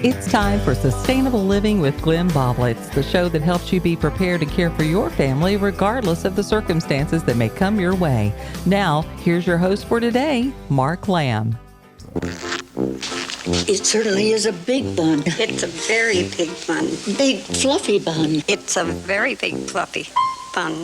It's time for Sustainable Living with Glenn Boblitz, the show that helps you be prepared to care for your family regardless of the circumstances that may come your way. Now, here's your host for today, Mark Lamb. It certainly is a big bun. It's a very big bun. Big, fluffy bun. It's a very big, fluffy bun.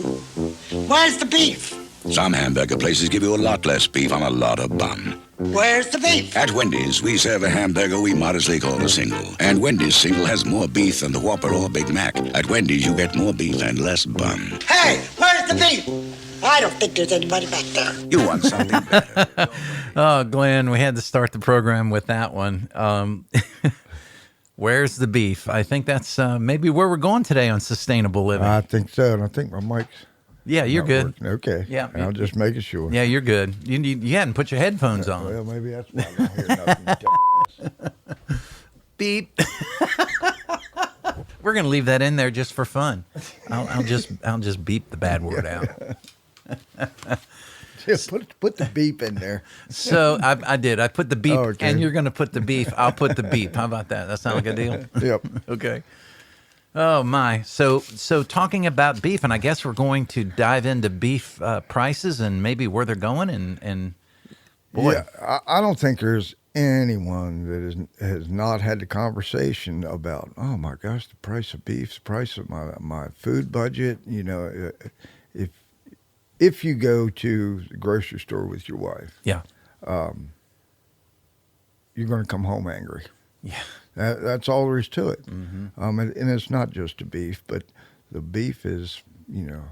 Where's the beef? Some hamburger places give you a lot less beef on a lot of bun. Where's the beef? At Wendy's, we serve a hamburger we modestly call a single. And Wendy's single has more beef than the Whopper or Big Mac. At Wendy's, you get more beef and less bun. Hey, where's the beef? I don't think there's anybody back there. You want something better. Oh, Glenn, we had to start the program with that one. Where's the beef? I think that's maybe where we're going today on Sustainable Living. I think so, and I think my mic's Yeah, you're not good. working. Okay. Yeah. I'll just make it sure. Yeah, you're good. You hadn't put your headphones on. Well, maybe that's why I don't hear nothing. Beep. We're gonna leave that in there just for fun. I'll just beep the bad word out. Yeah, put the beep in there. So I did. I put the beep, Oh, okay. and you're gonna put the beef. I'll put the beep. How about that? That sound like a deal? Yep. Okay. Oh my! So talking about beef, and I guess we're going to dive into beef prices and maybe where they're going. And boy, Yeah, I don't think there's anyone that has not had the conversation about, oh my gosh, the price of beef, the price of my food budget. You know, if you go to the grocery store with your wife, yeah, you're going to come home angry. yeah, That's all there is to it. Mm-hmm. And it's not just the beef, but the beef is, the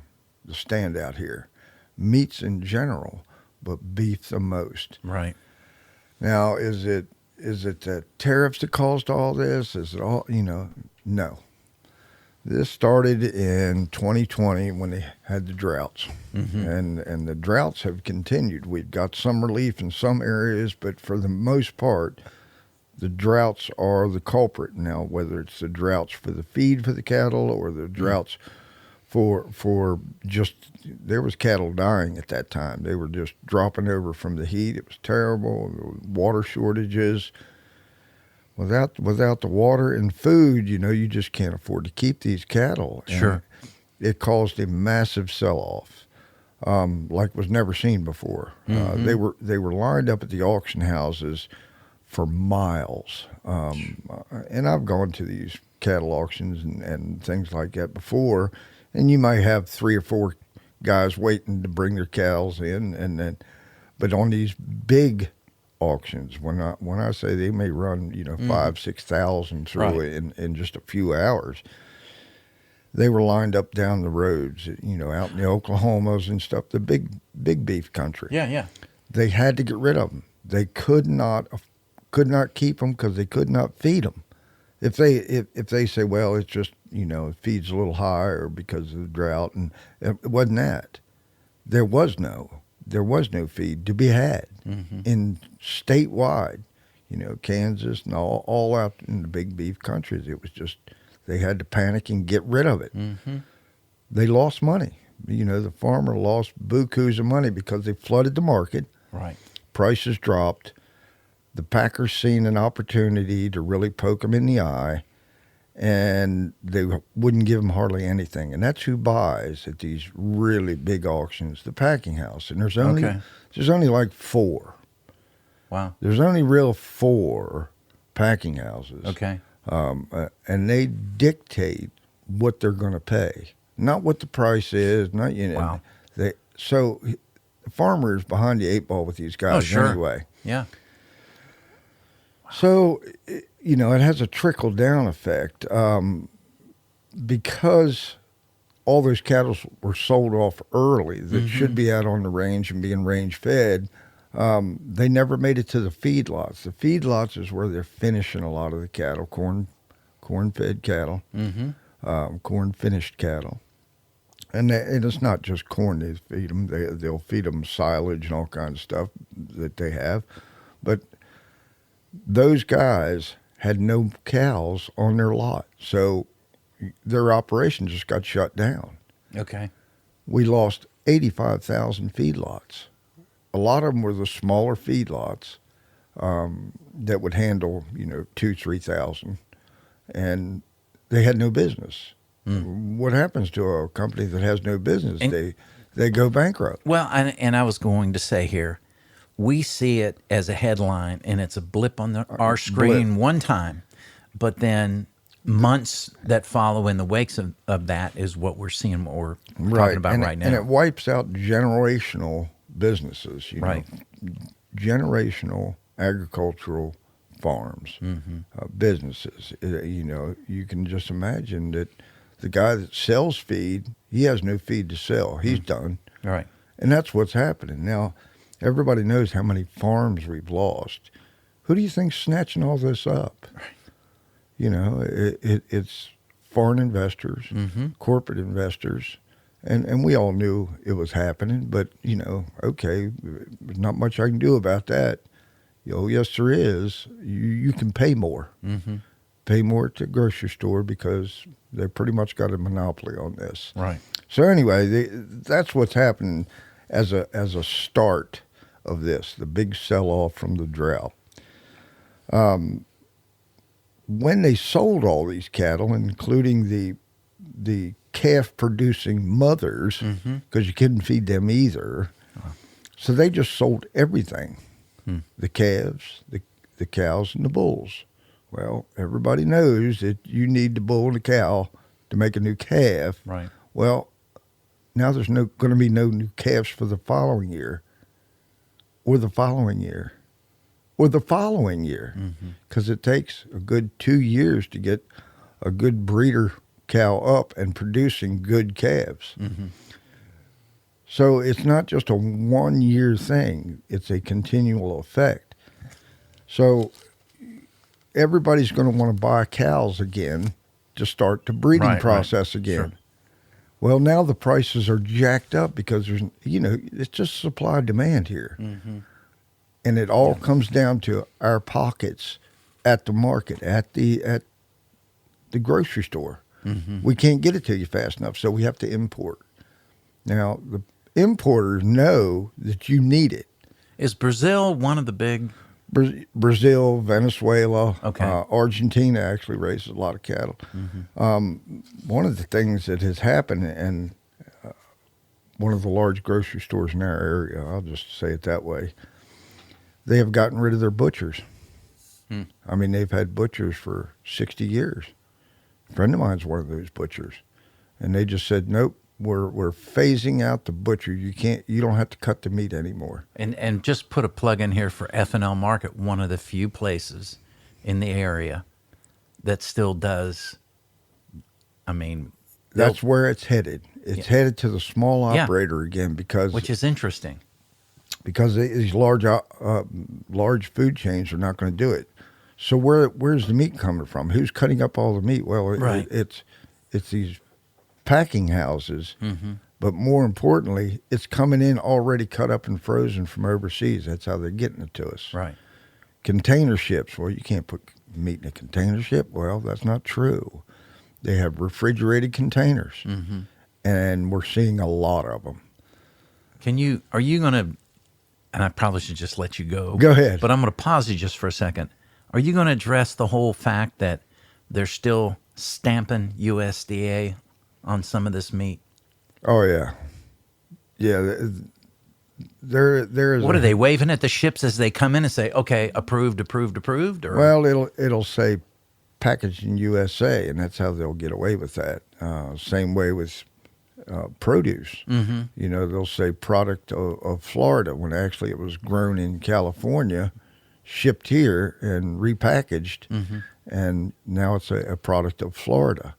standout here. Meats in general, but beef the most. right. Now, is it the tariffs that caused all this? Is it all, no. This started in 2020 when they had the droughts, and the droughts have continued. We've got some relief in some areas, but for the most part, the droughts are the culprit now, whether it's the droughts for the feed for the cattle or the droughts for just, there was cattle dying at that time. They were just dropping over from the heat. It was terrible. There were water shortages. Without the water and food, you just can't afford to keep these cattle. And Sure. it caused a massive sell-off, like was never seen before. They were lined up at the auction houses for miles. And I've gone to these cattle auctions and things like that before, and you might have 3 or 4 guys waiting to bring their cows in, but on these big auctions, when I say they may run 5,000-6,000 through Right. in just a few hours, they were lined up down the roads, out in the Oklahomas and stuff, the big beef country. Yeah. They had to get rid of them. They could not keep them because they could not feed them. If they say, well, it's just it feeds a little higher because of the drought, and it wasn't that. There was no feed to be had in statewide, Kansas and all out in the big beef countries. It was just they had to panic and get rid of it. They lost money. The farmer lost bukus of money because they flooded the market. Right. Prices dropped. The packers seen an opportunity to really poke them in the eye, and they wouldn't give them hardly anything. And that's who buys at these really big auctions, the packing house. And there's only like 4. Wow. There's only real 4 packing houses. Okay. And they dictate what they're going to pay, not what the price is. Not Wow. So the farmer is behind the 8 ball with these guys sure. anyway. Yeah. So, it has a trickle-down effect because all those cattle were sold off early that should be out on the range and being range-fed. They never made it to the feedlots. The feedlots is where they're finishing a lot of the cattle, corn-fed cattle, corn-finished cattle. And it's not just corn they feed them. They'll feed them silage and all kinds of stuff that they have. But those guys had no cows on their lot, so their operation just got shut down. Okay. We lost 85,000 feedlots. A lot of them were the smaller feedlots that would handle 2,000-3,000, and they had no business. What happens to a company that has no business? They go bankrupt. Well, and I was going to say here, we see it as a headline, and it's a blip on our screen one time, but then months that follow in the wakes of that is what we're seeing, what we're talking about right now. And it wipes out generational businesses, right? Generational agricultural farms, businesses. You can just imagine that the guy that sells feed, he has no feed to sell. He's done. Right. And that's what's happening. Now, everybody knows how many farms we've lost. Who do you think's snatching all this up? Right. It's foreign investors, corporate investors, and we all knew it was happening, but, okay, there's not much I can do about that. Yes, there is. You can pay more. Pay more at the grocery store because they pretty much got a monopoly on this. Right. So anyway, that's what's happening as a start of this, the big sell-off from the drought. When they sold all these cattle, including the calf-producing mothers, because you couldn't feed them either, so they just sold everything, the calves, the cows, and the bulls. Well, everybody knows that you need the bull and the cow to make a new calf. Right. Well, now there's going to be no new calves for the following year, or the following year, or the following year, because it takes a good 2 years to get a good breeder cow up and producing good calves. So it's not just a 1 year thing; it's a continual effect. So everybody's going to want to buy cows again to start the breeding process again. Sure. Well, now the prices are jacked up because there's, it's just supply demand here. And it all comes down to our pockets at the market, at the grocery store. We can't get it to you fast enough, so we have to import. Now, the importers know that you need it. Is Brazil one of the big... Brazil, Venezuela, okay. Argentina actually raises a lot of cattle. One of the things that has happened, and one of the large grocery stores in our area, I'll just say it that way, they have gotten rid of their butchers. I mean, they've had butchers for 60 years. A friend of mine's one of those butchers. And they just said, nope, we're phasing out the butcher. You don't have to cut the meat anymore. And just put a plug in here for FNL Market, one of the few places in the area that still does. I mean, that's where it's headed. It's headed to the small operator again which is interesting. Because these large food chains are not going to do it. So where's the meat coming from? Who's cutting up all the meat? Well, it's these packing houses, but more importantly, it's coming in already cut up and frozen from overseas. That's how they're getting it to us. Right. Container ships. Well, you can't put meat in a container ship. Well, that's not true. They have refrigerated containers, and we're seeing a lot of them. Are you going to, and I probably should just let you go. Go ahead. But I'm going to pause you just for a second. Are you going to address the whole fact that they're still stamping USDA on some of this meat? Oh yeah. There is. What are they waving at the ships as they come in and say, "Okay, approved"? Or? Well, it'll say packaging USA, and that's how they'll get away with that. Same way with produce. They'll say product of Florida when actually it was grown in California, shipped here, and repackaged, and now it's a product of Florida.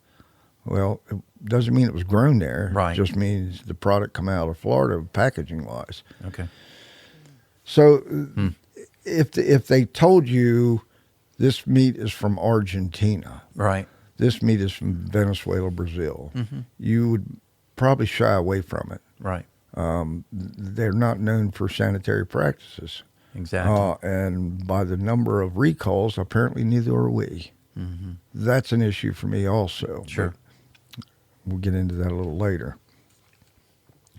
Well, it doesn't mean it was grown there. Right. It just means the product come out of Florida packaging-wise. Okay. So if they told you this meat is from Argentina, right, this meat is from Venezuela, Brazil, you would probably shy away from it. Right. They're not known for sanitary practices. Exactly. And by the number of recalls, apparently neither are we. That's an issue for me also. Sure. We'll get into that a little later.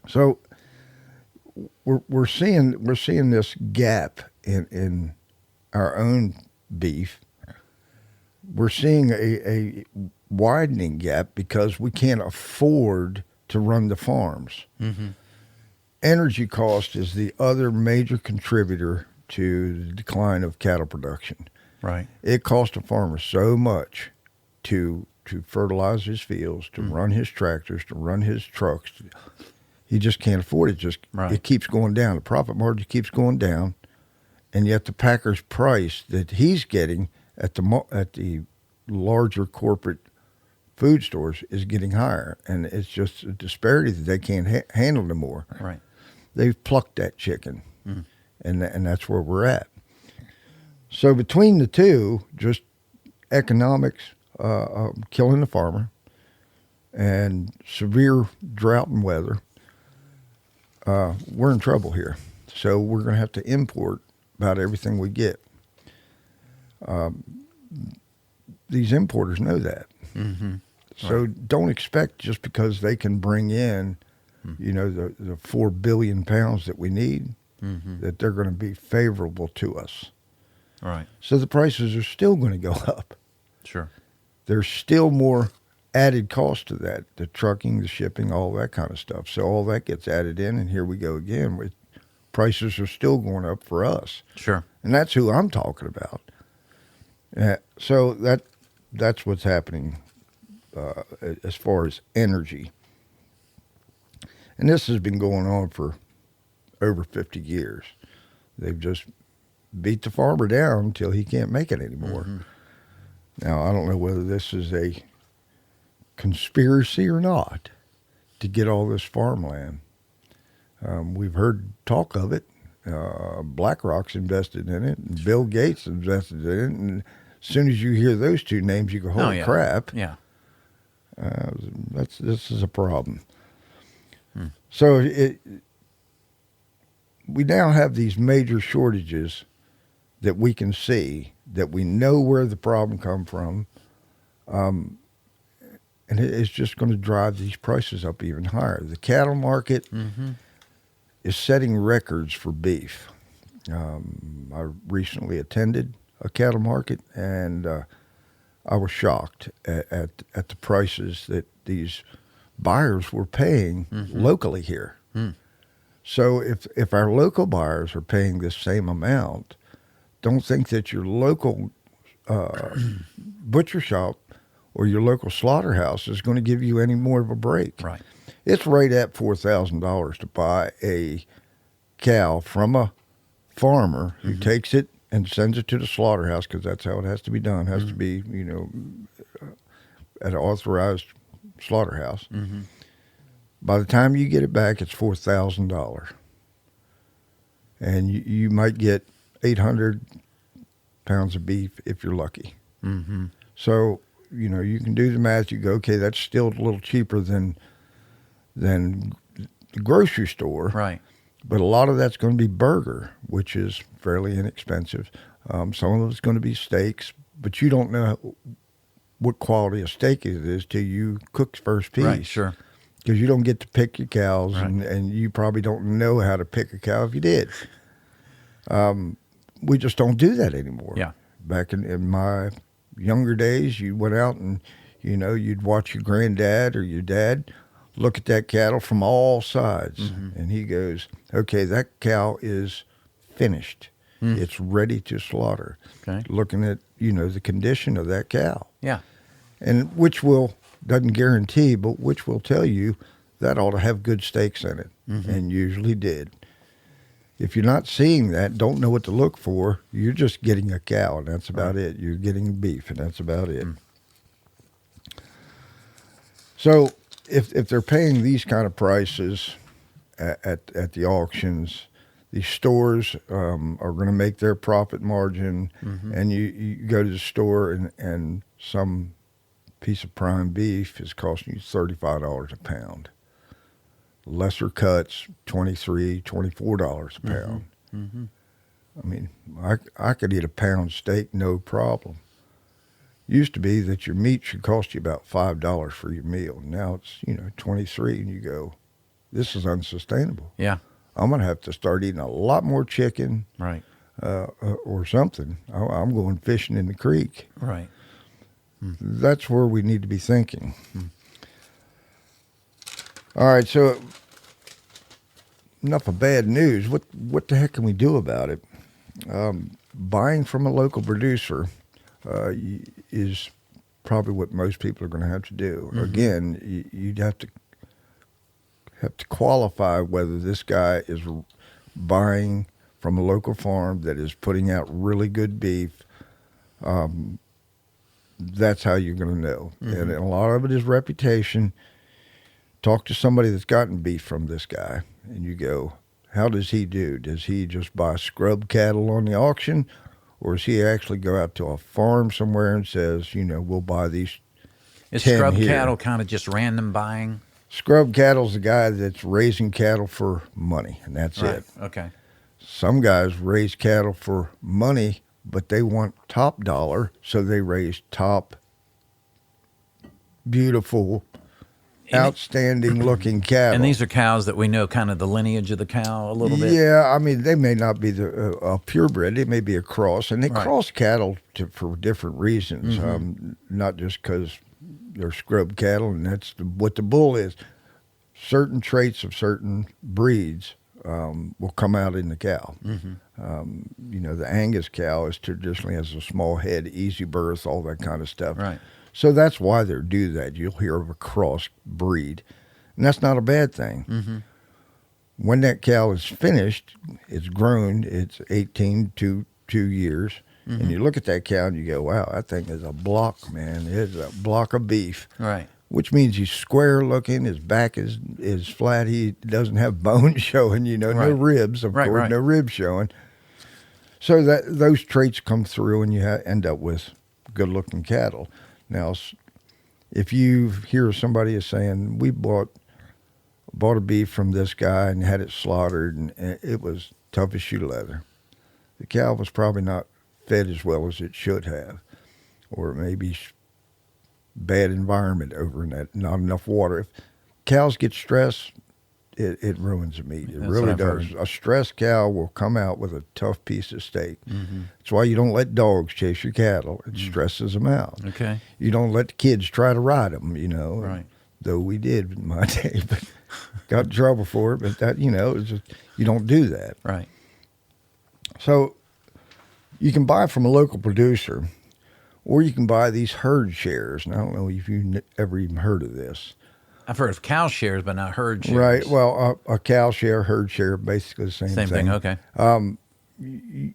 So we're seeing this gap in our own beef, we're seeing a widening gap because we can't afford to run the farms. Mm-hmm. Energy cost is the other major contributor to the decline of cattle production. Right. It costs a farmer so much to fertilize his fields, to run his tractors, to run his trucks. He just can't afford it. It keeps going down. The profit margin keeps going down, and yet the packer's price that he's getting at the larger corporate food stores is getting higher, and it's just a disparity that they can't handle anymore. Right. They've plucked that chicken, and that's where we're at. So between the two, just economics killing the farmer and severe drought and weather, we're in trouble here. So we're going to have to import about everything we get. These importers know that. Mm-hmm. So don't expect just because they can bring in, the 4 billion pounds that we need, that they're going to be favorable to us. Right. So the prices are still going to go up. Sure. There's still more added cost to that, the trucking, the shipping, all that kind of stuff. So all that gets added in, and here we go again. Prices are still going up for us. Sure. And that's who I'm talking about. So that's what's happening as far as energy. And this has been going on for over 50 years. They've just beat the farmer down until he can't make it anymore. Mm-hmm. Now, I don't know whether this is a conspiracy or not to get all this farmland. We've heard talk of it. BlackRock's invested in it, and Bill Gates invested in it. And as soon as you hear those two names, you go, holy crap. Yeah. This is a problem. So we now have these major shortages that we can see, that we know where the problem come from, and it's just going to drive these prices up even higher. The cattle market is setting records for beef. I recently attended a cattle market, and I was shocked at the prices that these buyers were paying locally here. So if our local buyers are paying this same amount, don't think that your local butcher shop or your local slaughterhouse is going to give you any more of a break. Right. It's right at $4,000 to buy a cow from a farmer who takes it and sends it to the slaughterhouse, because that's how it has to be done. It has to be, at an authorized slaughterhouse. By the time you get it back, it's $4,000. And you might get 800 pounds of beef if you're lucky. So, you can do the math. You go, okay, that's still a little cheaper than the grocery store. Right. But a lot of that's going to be burger, which is fairly inexpensive. Some of it's going to be steaks, but you don't know what quality of steak it is till you cook the first piece. Right, sure. Because you don't get to pick your cows, Right. and you probably don't know how to pick a cow if you did. We just don't do that anymore. Yeah. Back in my younger days, you went out and, you'd watch your granddad or your dad look at that cattle from all sides. And he goes, okay, that cow is finished. It's ready to slaughter. Okay. Looking at, the condition of that cow. Yeah. And doesn't guarantee, but which will tell you that ought to have good steaks in it, and usually did. If you're not seeing that, don't know what to look for, you're just getting a cow, and that's about it. You're getting beef, and that's about it. So if they're paying these kind of prices at the auctions, these stores are going to make their profit margin, and you go to the store and some piece of prime beef is costing you $35 a pound. Lesser cuts, $23, $24 a pound. I mean, I could eat a pound steak, no problem. Used to be that your meat should cost you about $5 for your meal. Now it's, $23, and you go, this is unsustainable. Yeah. I'm going to have to start eating a lot more chicken. Right. or something. I'm going fishing in the creek. Right. That's where we need to be thinking. All right, so enough of bad news. What the heck can we do about it? Buying from a local producer is probably what most people are going to have to do. Again, you'd have to qualify whether this guy is buying from a local farm that is putting out really good beef. That's how you're going to know. And a lot of it is reputation. Talk to somebody that's gotten beef from this guy, and you go, how does he do? Does he just buy scrub cattle on the auction, or does he actually go out to a farm somewhere and says, we'll buy these Is 10 scrub here? cattle kind of just random buying? Scrub cattle's the guy that's raising cattle for money, and that's Right. it. Okay. Some guys raise cattle for money, but they want top dollar, so they raise top, beautiful, outstanding looking cattle. And these are cows that we know kind of the lineage of the cow a little bit. Yeah, I mean, they may not be a purebred. It may be a cross, and they Right. cross cattle for different reasons, not just because they're scrub cattle, and that's what the bull is. Certain traits of certain breeds will come out in the cow. The Angus cow is traditionally has a small head, easy birth, all that kind of stuff. Right. So that's why they do that. You'll hear of a cross breed, and that's not a bad thing. When that cow is finished, it's grown, it's 18 to 2 years, and you look at that cow and you go, wow, that thing is a block, man. It's a block of beef. Right. Which means he's square looking, his back is flat, he doesn't have bones showing, no Right. ribs, of Right, course, right. no ribs showing. So those traits come through, and you end up with good looking cattle. Now, if you hear somebody is saying, we bought a beef from this guy and had it slaughtered, and it was tough as shoe leather, the cow was probably not fed as well as it should have, or maybe bad environment over in that, not enough water. If cows get stressed, it ruins the meat. It That's really what I've does. heard. A stressed cow will come out with a tough piece of steak. That's why you don't let dogs chase your cattle. It stresses them out. Okay. You don't let the kids try to ride them, Right. Though we did in my day, but got in trouble for it. But that, it's just, you don't do that. Right. So you can buy from a local producer, or you can buy these herd shares. And I don't know if you ever even heard of this. I've heard of cow shares, but not herd shares. Right. Well, a cow share, herd share, basically the same thing. Same thing. Okay.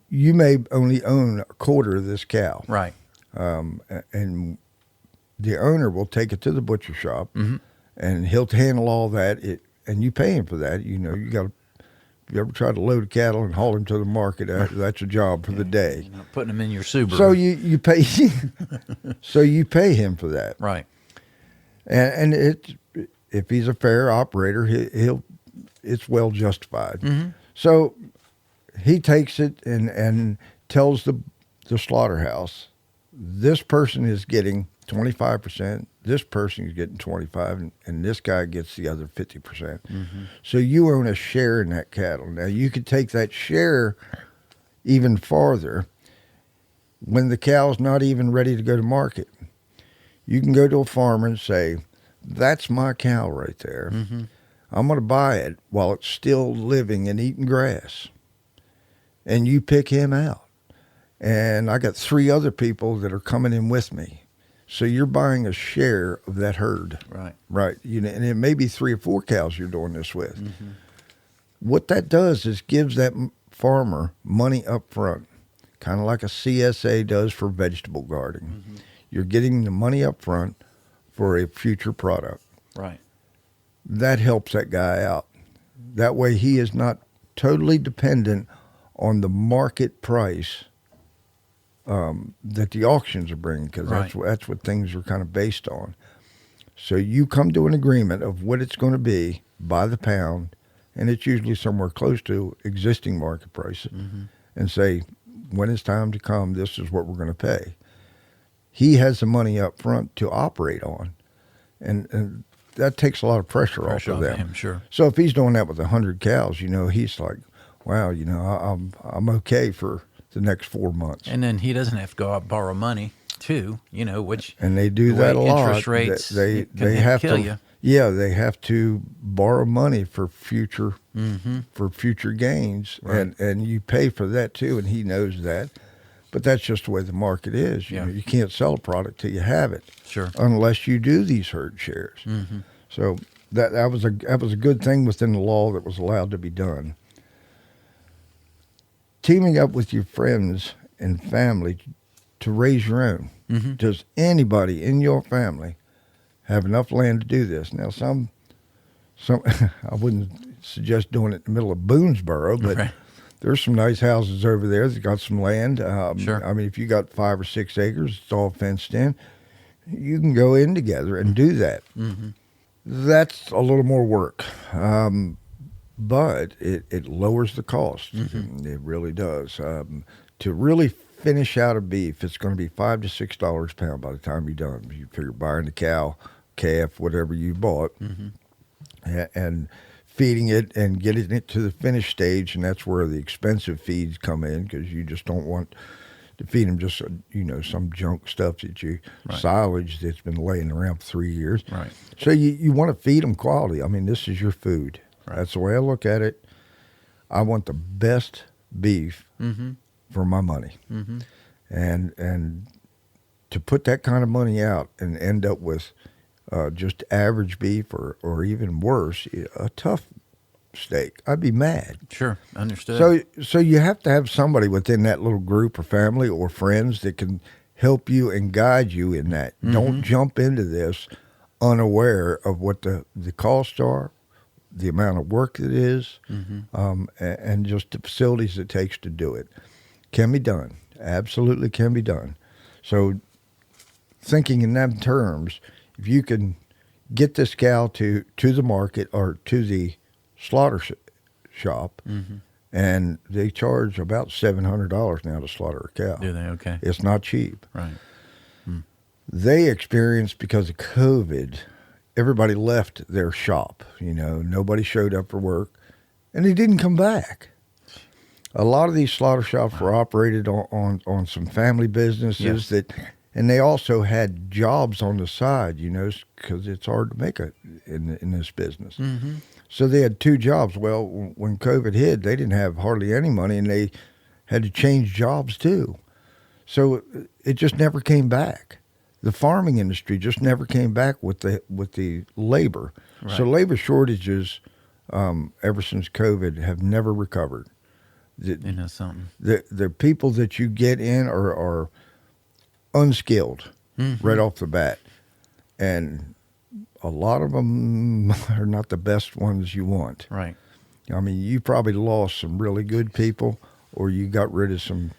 You may only own a quarter of this cow. Right. And the owner will take it to the butcher shop, Mm-hmm. and he'll handle all that. And you pay him for that. You got to. If you ever try to load cattle and haul them to the market, that's a job for the day. You're not putting them in your Subaru. So you pay, so you pay him for that, Right. and if he's a fair operator, it's well justified. So he takes it and tells the slaughterhouse, this person is getting 25%, this person is getting 25%, and this guy gets the other 50%. So you own a share in that cattle. Now you could take that share even farther when the cow's not even ready to go to market. You can go to a farmer and say, that's my cow right there. I'm going to buy it while it's still living and eating grass. And you pick him out. And I got 3 other people that are coming in with me. So you're buying a share of that herd. Right. Right. And it may be 3 or 4 cows you're doing this with. What that does is gives that farmer money up front, kind of like a CSA does for vegetable gardening. You're getting the money up front for a future product. Right. That helps that guy out. That way he is not totally dependent on the market price that the auctions are bringing, because that's what things are kind of based on. So you come to an agreement of what it's going to be by the pound, and it's usually somewhere close to existing market prices, and say, when it's time to come, this is what we're going to pay. He has the money up front to operate on, and that takes a lot of pressure off of them. Him, sure. So if he's doing that with 100 cows, he's like, wow, I'm okay for the next 4 months. And then he doesn't have to go out and borrow money too, which And they do the that a way lot. interest rates They can have kill to. you. Yeah, they have to borrow money for future gains, and you pay for that too. And he knows that, but that's just the way the market is. You Yeah. know, you can't sell a product till you have it, Sure. unless you do these herd shares. So that was a good thing within the law that was allowed to be done. Teaming up with your friends and family to raise your own. Does anybody in your family have enough land to do this? Now, some I wouldn't suggest doing it in the middle of Boonesboro, but Right. there's some nice houses over there that got some land. Sure. I mean, if you got 5 or 6 acres, it's all fenced in. You can go in together and do that. That's a little more work, but it lowers the cost. It really does. To really finish out a beef, it's going to be $5 to $6 a pound by the time you're done. You figure buying the cow, calf, whatever you bought, and feeding it and getting it to the finished stage, and that's where the expensive feeds come in, because you just don't want to feed them just some junk stuff silage that's been laying around for 3 years. Right. So you want to feed them quality. I mean, this is your food. Right. That's the way I look at it. I want the best beef for my money, and to put that kind of money out and end up with just average beef or even worse, a tough steak, I'd be mad. Sure. Understood. So you have to have somebody within that little group or family or friends that can help you and guide you in that. Don't jump into this unaware of what the costs are, the amount of work it is, and just the facilities it takes to do it. Can be done. Absolutely can be done. So thinking in them terms, if you can get this cow to the market or to the slaughter shop, and they charge about $700 now to slaughter a cow. Do they? Okay. It's not cheap. Right. They experienced, because of COVID, everybody left their shop. Nobody showed up for work, and they didn't come back. A lot of these slaughter shops were operated on some family businesses and they also had jobs on the side, because it's hard to make it in this business. So they had 2 jobs. Well, when COVID hit, they didn't have hardly any money, and they had to change jobs too. So it just never came back. The farming industry just never came back with the labor. Right. So labor shortages, ever since COVID, have never recovered. Something. The people that you get in are unskilled right off the bat, and a lot of them are not the best ones you want. Right. I mean, you probably lost some really good people, or you got rid of some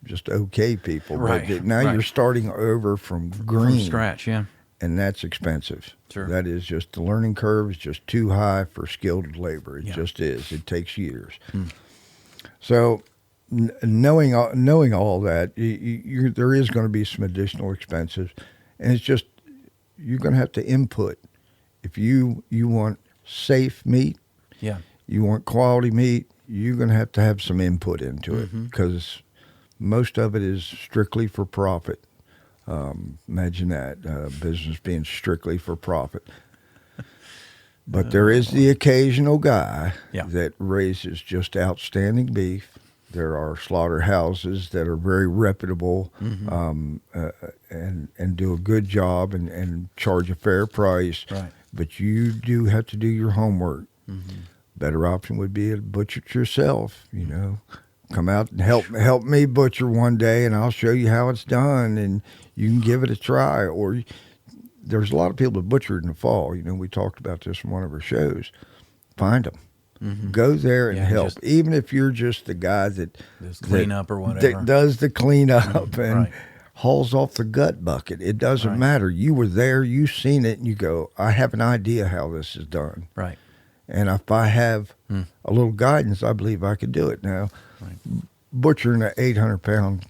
just okay people. Right. But now you're starting over from green. From scratch, yeah. And that's expensive. Sure. That is just, the learning curve is just too high for skilled labor. It Yeah. just is. It takes years. So knowing all that, there is going to be some additional expenses, and it's just, you're going to have to input. If you want safe meat, Yeah. you want quality meat, you're going to have some input into it, because most of it is strictly for profit. Imagine that, business being strictly for profit. But there is the occasional guy that raises just outstanding beef. There are slaughterhouses that are very reputable, and do a good job and charge a fair price. Right. But you do have to do your homework. Better option would be to butcher it yourself. Come out and help me butcher one day, and I'll show you how it's done, and you can give it a try. Or there's a lot of people that butcher in the fall. We talked about this in one of our shows. Find them. Go there and help. Even if you're just the guy that does cleanup or whatever. That does the cleanup and Right. hauls off the gut bucket. It doesn't matter. You were there, you've seen it, and you go, I have an idea how this is done. Right. And if I have a little guidance, I believe I could do it. Now, butchering an 800-pound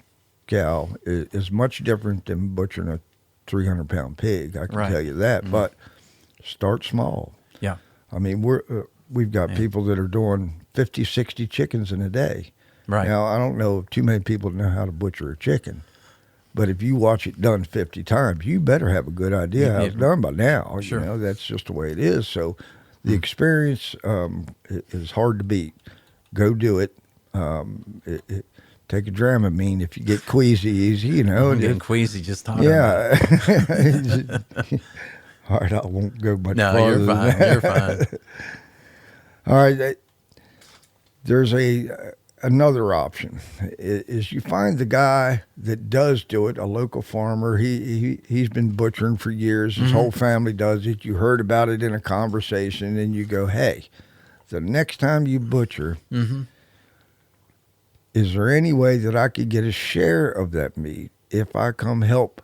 cow is much different than butchering a 300-pound pig. I can tell you that. But start small. Yeah. I mean, we've got people that are doing 50, 60 chickens in a day, Right. Now, I don't know if too many people know how to butcher a chicken, but if you watch it done 50 times, you better have a good idea how it's done by now. Sure. You know, that's just the way it is. So the experience is hard to beat. Go do it. Take a Dramamine if you get queasy easy, you know. I'm getting queasy just talking about it. Yeah. All right, I won't go much No, farther you're than fine. that. You're fine. All right. There's another option is you find the guy that does do it, a local farmer. He's been butchering for years. His whole family does it. You heard about it in a conversation, and you go, hey, the next time you butcher, is there any way that I could get a share of that meat if I come help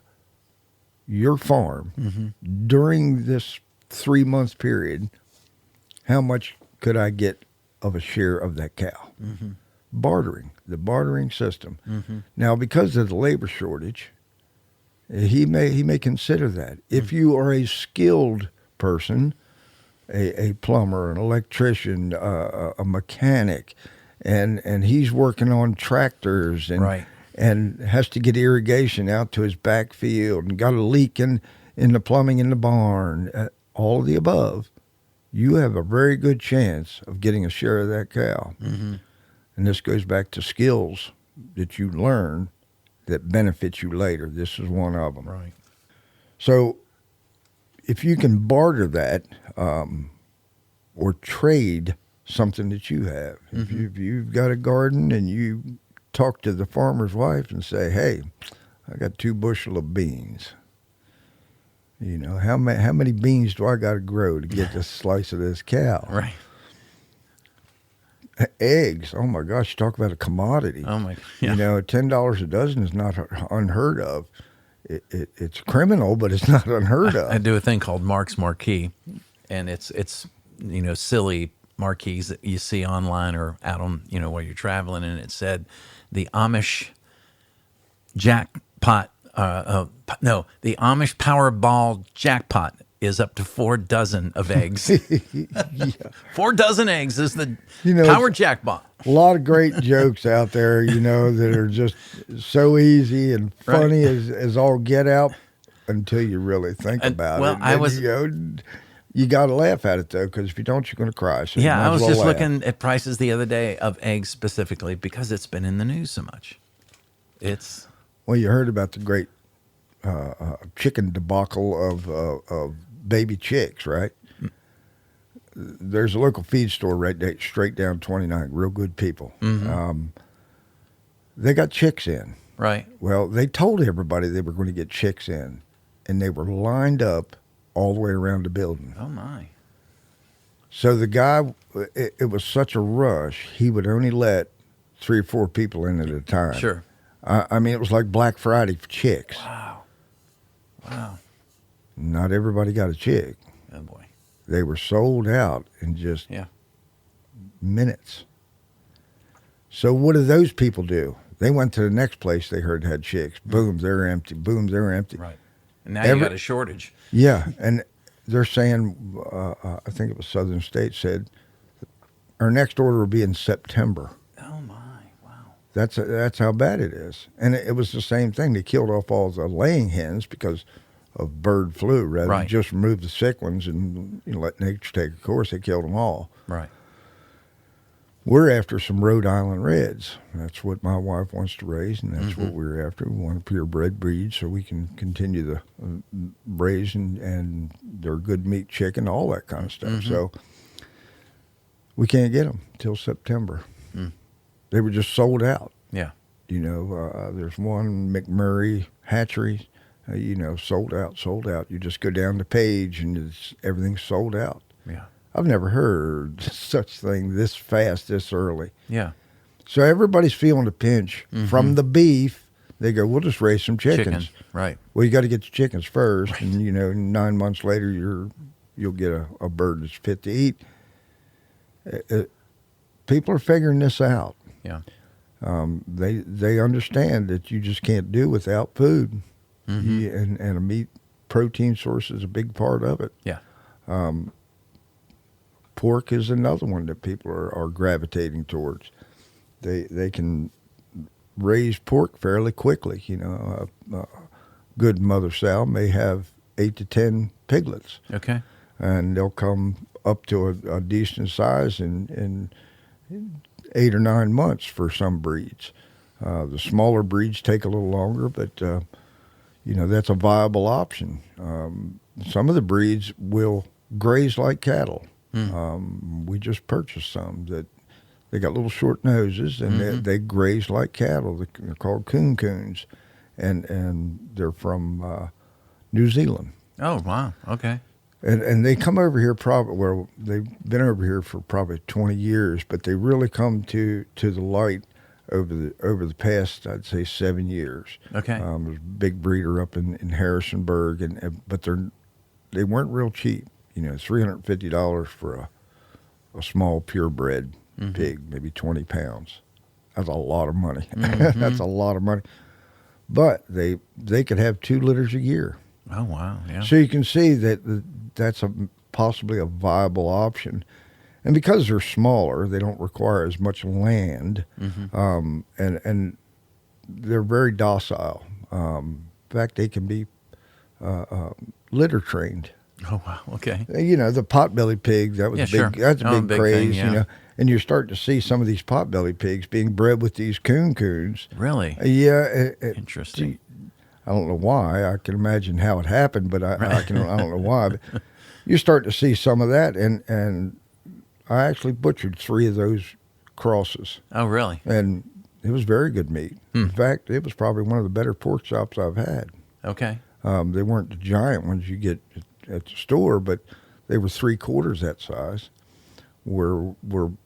your farm during this 3-month period? How much could I get of a share of that cow? Bartering, the bartering system. Now, because of the labor shortage, he may consider that. If you are a skilled person, a plumber, an electrician, a mechanic, and he's working on tractors and and has to get irrigation out to his backfield and got a leak in the plumbing in the barn, all of the above, you have a very good chance of getting a share of that cow. And this goes back to skills that you learn that benefit you later. This is one of them. Right. So if you can barter that or trade something that you have, if you've got a garden and you talk to the farmer's wife and say, hey, I got 2 bushel of beans. You know, how many beans do I got to grow to get this slice of this cow? Right. Eggs, oh my gosh, talk about a commodity. Oh my, yeah. You know, $10 a dozen is not unheard of. It's criminal, but it's not unheard of. I do a thing called Mark's Marquee, and it's you know, silly marquees that you see online or out on, you know, while you're traveling, and it said the Amish jackpot, the Amish Powerball jackpot is up to 4 dozen of eggs. 4 dozen eggs is the power jackpot. A lot of great jokes out there, you know, that are just so easy and funny as all get out until you really think about it. And you got to laugh at it, though, because if you don't, you're going to cry. So I was just looking at prices the other day of eggs specifically because it's been in the news so much. Well, you heard about the great chicken debacle of baby chicks, right? There's a local feed store straight down 29, real good people. They got chicks in. Right. Well, they told everybody they were going to get chicks in, and they were lined up all the way around the building. Oh, my. So the guy, it was such a rush, he would only let 3 or 4 people in at a time. Sure. I mean, it was like Black Friday for chicks. Wow. Not everybody got a chick. Oh, boy. They were sold out in just minutes. So what did those people do? They went to the next place they heard had chicks. Boom, they're empty. Boom, they're empty. Right. And now you got a shortage. Yeah, and they're saying, I think it was Southern States said, our next order will be in September. Oh, my. Wow. That's how bad it is. And it was the same thing. They killed off all the laying hens because of bird flu. Rather than just remove the sick ones and let nature take a course, they killed them all. Right. We're after some Rhode Island Reds. That's what my wife wants to raise, and that's what we're after. We want a purebred breed so we can continue the raising, and they're good meat chicken, all that kind of stuff. So we can't get them till September. They were just sold out. Yeah. There's one McMurray hatchery, sold out. You just go down the page and everything's sold out. Yeah. I've never heard such thing this fast, this early. Yeah. So everybody's feeling the pinch from the beef. They go, we'll just raise some chickens. Right. Well, you got to get the chickens first, and 9 months later, you'll get a bird that's fit to eat. People are figuring this out. Yeah. They understand that you just can't do without food, and a meat protein source is a big part of it. Yeah. Pork is another one that people are gravitating towards. they can raise pork fairly quickly. You know, a good mother sow may have 8 to 10 piglets, Okay. and they'll come up to a decent size in 8 or 9 months for some breeds. The smaller breeds take a little longer, but you know, that's a viable option. Some of the breeds will graze like cattle. We just purchased some that they got little short noses, and they graze like cattle. They're called coons, and they're from New Zealand. Oh, wow. Okay. And they come over here they've been over here for probably 20 years, but they really come to the light over the past, I'd say, 7 years. Okay. There's a big breeder up in Harrisonburg, but they weren't real cheap. You know, $350 for a small purebred pig, maybe 20 pounds. That's a lot of money. That's a lot of money. But they could have 2 litters a year. Oh, wow. Yeah. So you can see that's possibly a viable option. And because they're smaller, they don't require as much land, and they're very docile. In fact, they can be litter trained. Oh, wow. Okay. You know, the potbelly pig, that was Yeah, big. sure. That's a big craze, thing, yeah. you know. And you're starting to see some of these potbelly pigs being bred with these coons. Really? Yeah. Interesting. I don't know why. I can imagine how it happened, but I don't know why. But you start to see some of that, and I actually butchered 3 of those crosses, Oh, really? and it was very good meat. In fact, it was probably one of the better pork chops I've had. Okay. They weren't the giant ones you get at the store, but they were 3/4 that size. We're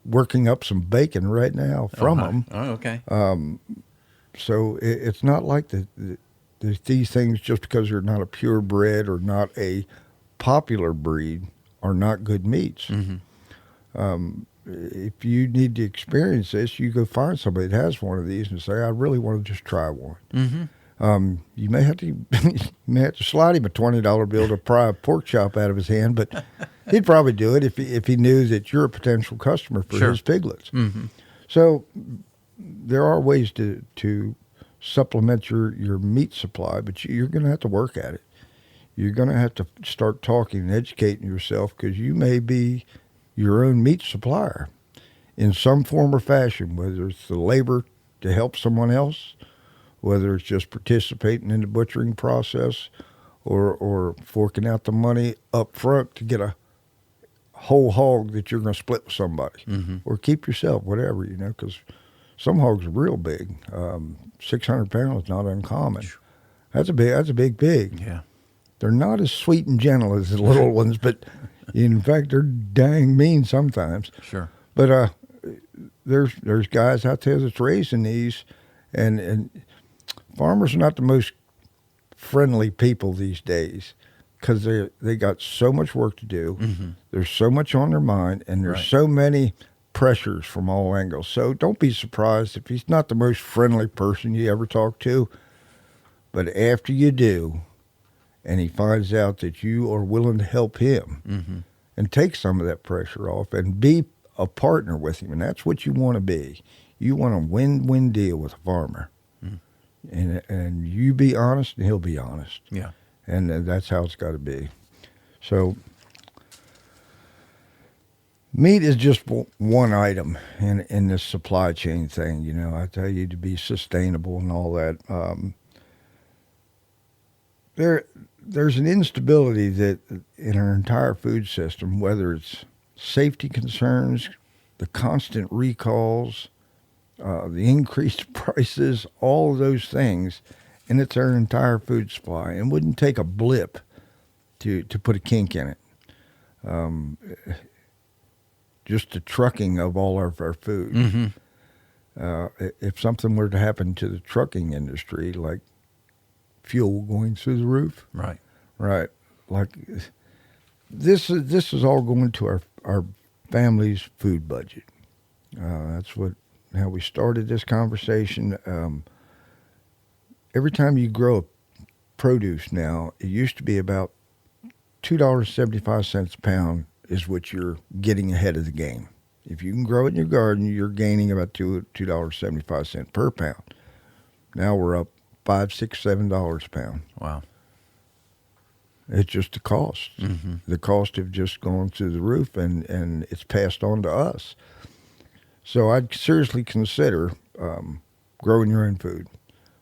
working up some bacon right now from them. Oh, okay. So it's not like these things, just because they're not a purebred or not a popular breed, are not good meats. If you need to experience this, you go find somebody that has one of these and say, I really want to just try one. You may have to slide him a $20 bill to pry a pork chop out of his hand, but he'd probably do it if he knew that you're a potential customer for Sure. his piglets. So there are ways to supplement your meat supply, but you're going to have to work at it. You're going to have to start talking and educating yourself, because you may be your own meat supplier in some form or fashion, whether it's the labor to help someone else, whether it's just participating in the butchering process, or forking out the money up front to get a whole hog that you're going to split with somebody, or keep yourself, whatever, you know, because some hogs are real big. 600 pounds is not uncommon. That's a big pig. Yeah. They're not as sweet and gentle as the little ones, but in fact, they're dang mean sometimes. Sure. But there's guys out there that's raising these, and farmers are not the most friendly people these days, because they got so much work to do. There's so much on their mind, and there's so many pressures from all angles. So don't be surprised if he's not the most friendly person you ever talk to. But after you do, and he finds out that you are willing to help him and take some of that pressure off and be a partner with him, and that's what you want to be. You want a win-win deal with a farmer. And you be honest, and he'll be honest. Yeah. And that's how it's got to be. So meat is just one item in this supply chain thing. You know, I tell you, to be sustainable and all that. There's an instability that in our entire food system, whether it's safety concerns, the constant recalls, the increased prices, all of those things, and it's our entire food supply. And it wouldn't take a blip to put a kink in it. Just the trucking of all of our food. If something were to happen to the trucking industry, like fuel going through the roof, right, like this is all going to our family's food budget. That's how we started this conversation. Every time you grow produce now, it used to be about $2.75 a pound is what you're getting ahead of the game. If you can grow it in your garden, you're gaining about $2.75 per pound. Now we're up $5, $6, $7 a pound. Wow. It's just the cost. Mm-hmm. The cost have just gone through the roof, and it's passed on to us. So I'd seriously consider growing your own food,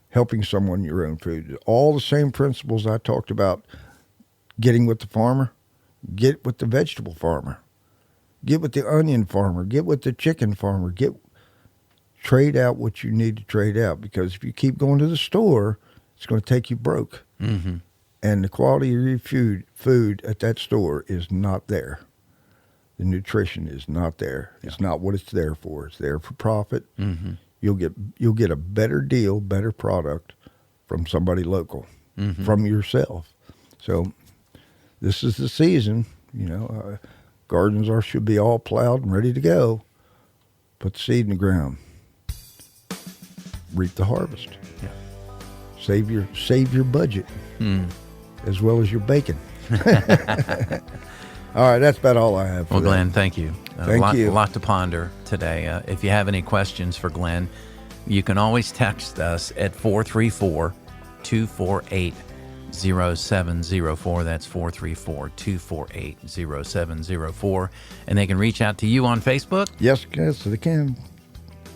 helping someone your own food. All the same principles I talked about getting with the farmer, get with the vegetable farmer. Get with the onion farmer. Get with the chicken farmer. Trade out what you need to trade out, because if you keep going to the store, it's going to take you broke. Mm-hmm. And the quality of your food at that store is not there. The nutrition is not there. Yeah. It's not what it's there for. It's there for profit. Mm-hmm. You'll get a better deal, better product from somebody local, from yourself. So this is the season, gardens should be all plowed and ready to go. Put the seed in the ground. Reap the harvest. Yeah. Save your budget, as well as your bacon. All right, that's about all I have for that. Glenn, thank you. Thank you. A lot to ponder today. If you have any questions for Glenn, you can always text us at 434-248-0704. That's 434-248-0704. And they can reach out to you on Facebook? Yes, they can.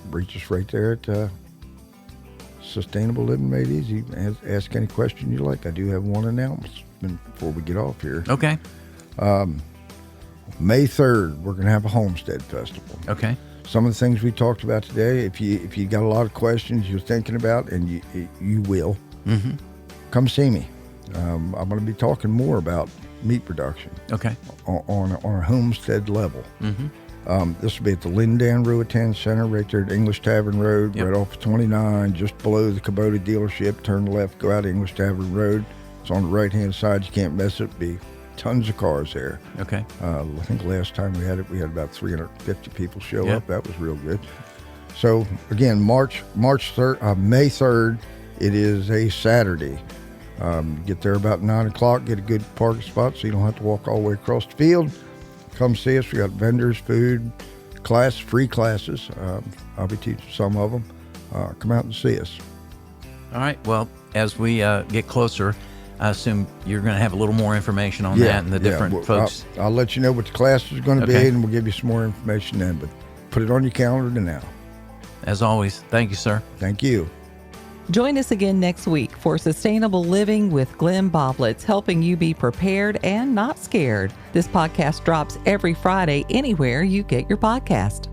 Reach us right there at Sustainable Living Made Easy. Ask any question you like. I do have one announcement before we get off here. Okay. May 3rd, we're going to have a homestead festival. Okay. Some of the things we talked about today, if you got a lot of questions you're thinking about, and you will, come see me. I'm going to be talking more about meat production. Okay. On a homestead level. This will be at the Lindan Ruatan Center, right there at English Tavern Road, right off of 29, just below the Kubota dealership. Turn left, go out English Tavern Road. It's on the right-hand side. You can't miss it. Be tons of cars there. Okay. I think last time we had about 350 people show up. That was real good. So again, May 3rd. It is a Saturday. Get there about 9 o'clock. Get a good parking spot so you don't have to walk all the way across the field. Come see us. We got vendors, food, free classes. I'll be teaching some of them. Come out and see us. All right. Well, as we get closer, I assume you're going to have a little more information on that and the different folks. I'll let you know what the class is going to be, and we'll give you some more information then. But put it on your calendar now. As always, thank you, sir. Thank you. Join us again next week for Sustainable Living with Glenn Boblitz, helping you be prepared and not scared. This podcast drops every Friday anywhere you get your podcast.